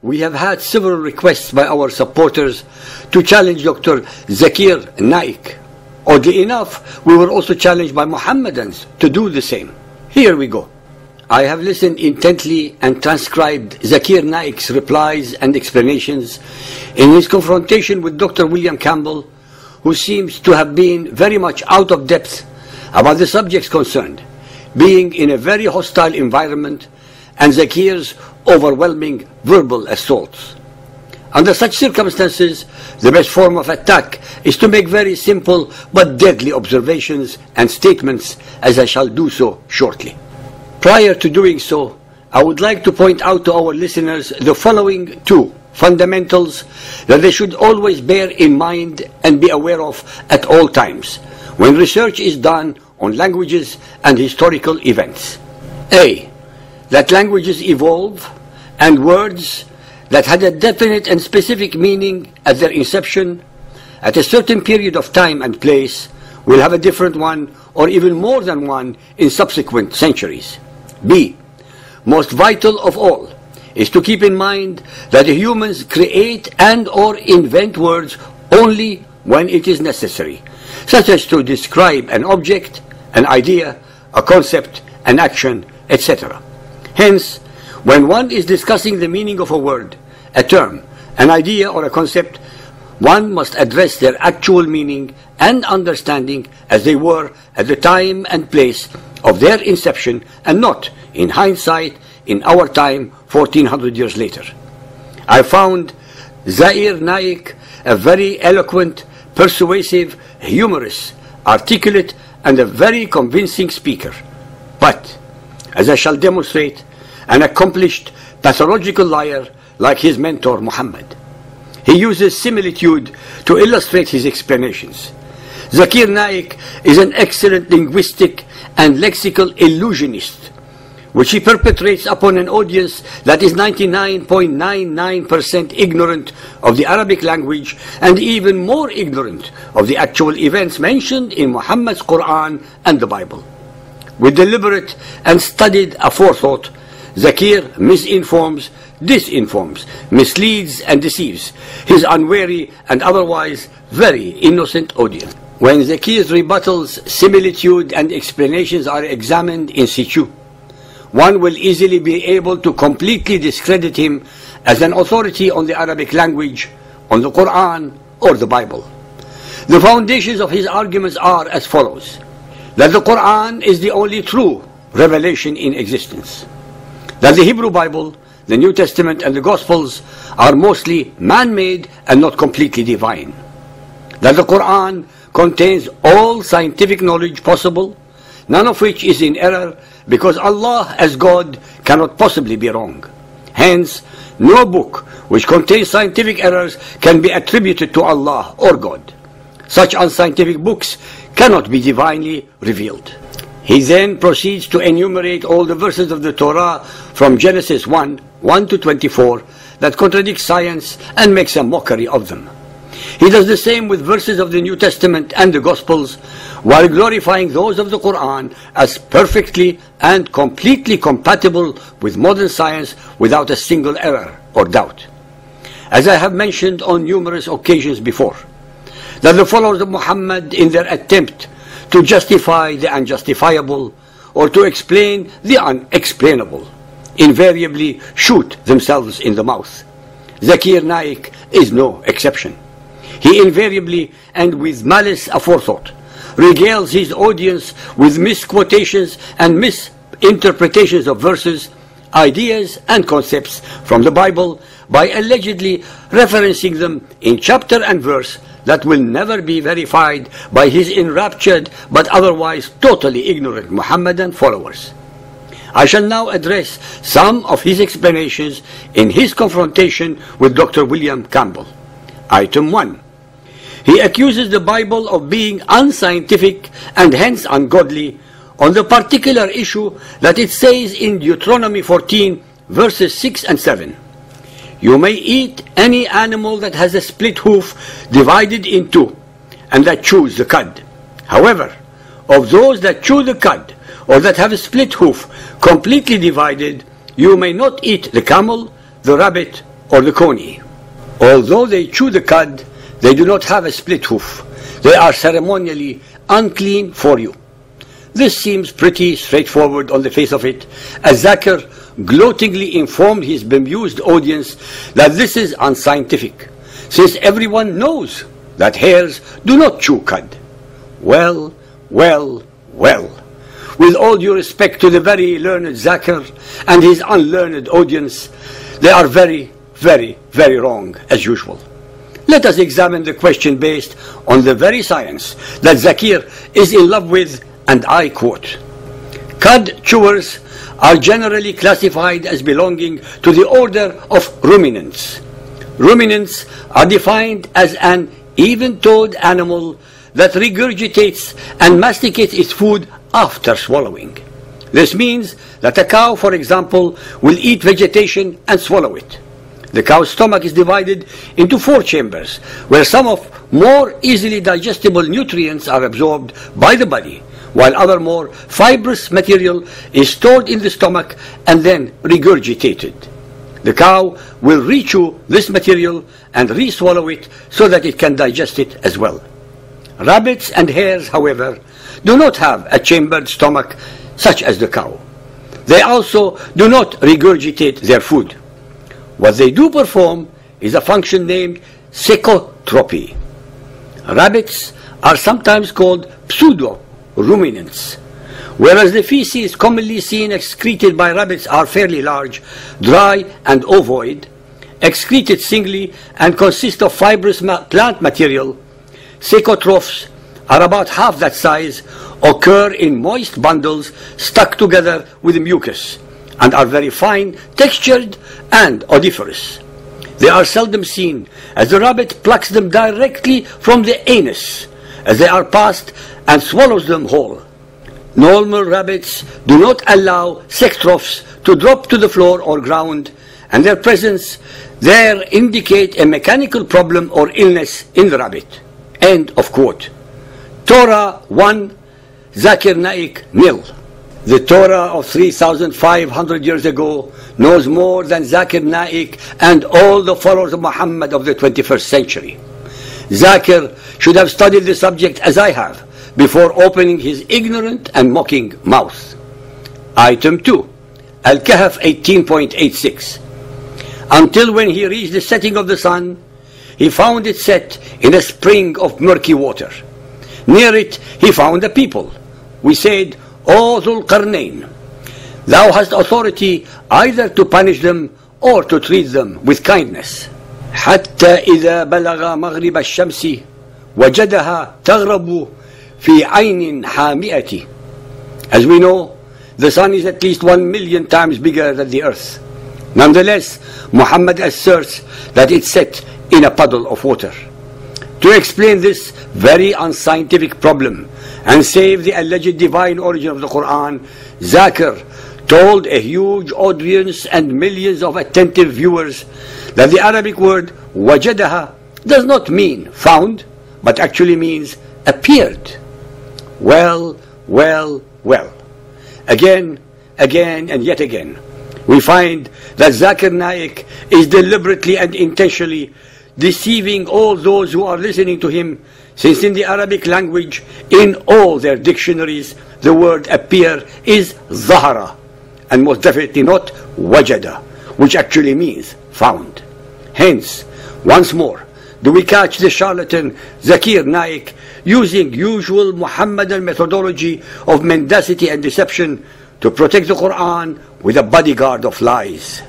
We have had several requests by our supporters to challenge Dr. Zakir Naik. Oddly enough, we were also challenged by Muhammadans to do the same. Here we go. I have listened intently and transcribed Zakir Naik's replies and explanations in his confrontation with Dr. William Campbell, who seems to have been very much out of depth about the subjects concerned, being in a very hostile environment, and Zakir's overwhelming verbal assaults. Under such circumstances, the best form of attack is to make very simple but deadly observations and statements, as I shall do so shortly. Prior to doing so, I would like to point out to our listeners the following two fundamentals that they should always bear in mind and be aware of at all times when research is done on languages and historical events. A. That languages evolve, and words that had a definite and specific meaning at their inception, at a certain period of time and place, will have a different one or even more than one in subsequent centuries. B. Most vital of all is to keep in mind that humans create and or invent words only when it is necessary, such as to describe an object, an idea, a concept, an action, etc. Hence, when one is discussing the meaning of a word, a term, an idea or a concept, one must address their actual meaning and understanding as they were at the time and place of their inception, and not, in hindsight, in our time 1400 years later. I found Zakir Naik a very eloquent, persuasive, humorous, articulate, and a very convincing speaker, but, as I shall demonstrate, an accomplished pathological liar like his mentor Muhammad. He uses similitude to illustrate his explanations. Zakir Naik is an excellent linguistic and lexical illusionist, which he perpetrates upon an audience that is 99.99% ignorant of the Arabic language and even more ignorant of the actual events mentioned in Muhammad's Quran and the Bible. With deliberate and studied aforethought, Zakir misinforms, disinforms, misleads and deceives his unwary and otherwise very innocent audience. When Zakir's rebuttals, similitude and explanations are examined in situ, one will easily be able to completely discredit him as an authority on the Arabic language, on the Quran or the Bible. The foundations of his arguments are as follows: that the Quran is the only true revelation in existence, that the Hebrew Bible, the New Testament and the Gospels are mostly man-made and not completely divine, that the Quran contains all scientific knowledge possible, none of which is in error, because Allah as God cannot possibly be wrong. Hence, no book which contains scientific errors can be attributed to Allah or God. Such unscientific books cannot be divinely revealed. He then proceeds to enumerate all the verses of the Torah from Genesis 1 to 24 that contradict science and makes a mockery of them. He does the same with verses of the New Testament and the Gospels, while glorifying those of the Quran as perfectly and completely compatible with modern science without a single error or doubt. As I have mentioned on numerous occasions before, that the followers of Muhammad, in their attempt to justify the unjustifiable or to explain the unexplainable, invariably shoot themselves in the mouth. Zakir Naik is no exception. He invariably and with malice aforethought regales his audience with misquotations and misinterpretations of verses, ideas and concepts from the Bible by allegedly referencing them in chapter and verse that will never be verified by his enraptured but otherwise totally ignorant Muhammadan followers. I shall now address some of his explanations in his confrontation with Dr. William Campbell. Item 1. He accuses the Bible of being unscientific and hence ungodly on the particular issue that it says in Deuteronomy 14 verses 6 and 7. You may eat any animal that has a split hoof divided in two, and that chews the cud. However, of those that chew the cud, or that have a split hoof completely divided, you may not eat the camel, the rabbit, or the coney. Although they chew the cud, they do not have a split hoof. They are ceremonially unclean for you. This seems pretty straightforward on the face of it, as Zakir gloatingly informed his bemused audience that this is unscientific, since everyone knows that hares do not chew cud. Well, well, well. With all due respect to the very learned Zakir and his unlearned audience, they are very, very, very wrong as usual. Let us examine the question based on the very science that Zakir is in love with, and I quote, "Cud chewers are generally classified as belonging to the order of ruminants. Ruminants are defined as an even-toed animal that regurgitates and masticates its food after swallowing. This means that a cow, for example, will eat vegetation and swallow it. The cow's stomach is divided into 4 chambers, where some of more easily digestible nutrients are absorbed by the body, while other more fibrous material is stored in the stomach and then regurgitated. The cow will re-chew this material and re-swallow it so that it can digest it as well. Rabbits and hares, however, do not have a chambered stomach such as the cow. They also do not regurgitate their food. What they do perform is a function named secotropy. Rabbits are sometimes called pseudo-ruminants, whereas the feces commonly seen excreted by rabbits are fairly large, dry and ovoid, excreted singly and consist of fibrous plant material. Secotrophs are about half that size, occur in moist bundles stuck together with mucus, and are very fine, textured and odoriferous. They are seldom seen, as the rabbit plucks them directly from the anus as they are passed and swallows them whole. Normal rabbits do not allow sectrophs to drop to the floor or ground, and their presence there indicate a mechanical problem or illness in the rabbit." End of quote. Torah 1, Zakir Naik 0. The Torah of 3,500 years ago knows more than Zakir Naik and all the followers of Muhammad of the 21st century. Zakir should have studied the subject as I have before opening his ignorant and mocking mouth. Item 2, Al-Kahf 18.86. Until when he reached the setting of the sun, he found it set in a spring of murky water. Near it he found a people. We said, "O Dhul Qarnayn, thou hast authority either to punish them or to treat them with kindness." حتى إذا بلغ مغرب الشمس وجدها تغرب في عين حامئة. As we know, the sun is at least 1,000,000 times bigger than the earth. Nonetheless, Muhammad asserts that it set in a puddle of water. To explain this very unscientific problem and save the alleged divine origin of the Quran, Zakir told a huge audience and millions of attentive viewers that the Arabic word wajadaha does not mean found, but actually means appeared. Well, well, well. Again, and yet again, we find that Zakir Naik is deliberately and intentionally deceiving all those who are listening to him, since in the Arabic language, in all their dictionaries, the word appear is zahara, and most definitely not wajada, which actually means found. Hence, once more, do we catch the charlatan Zakir Naik using usual Muhammadan methodology of mendacity and deception to protect the Quran with a bodyguard of lies.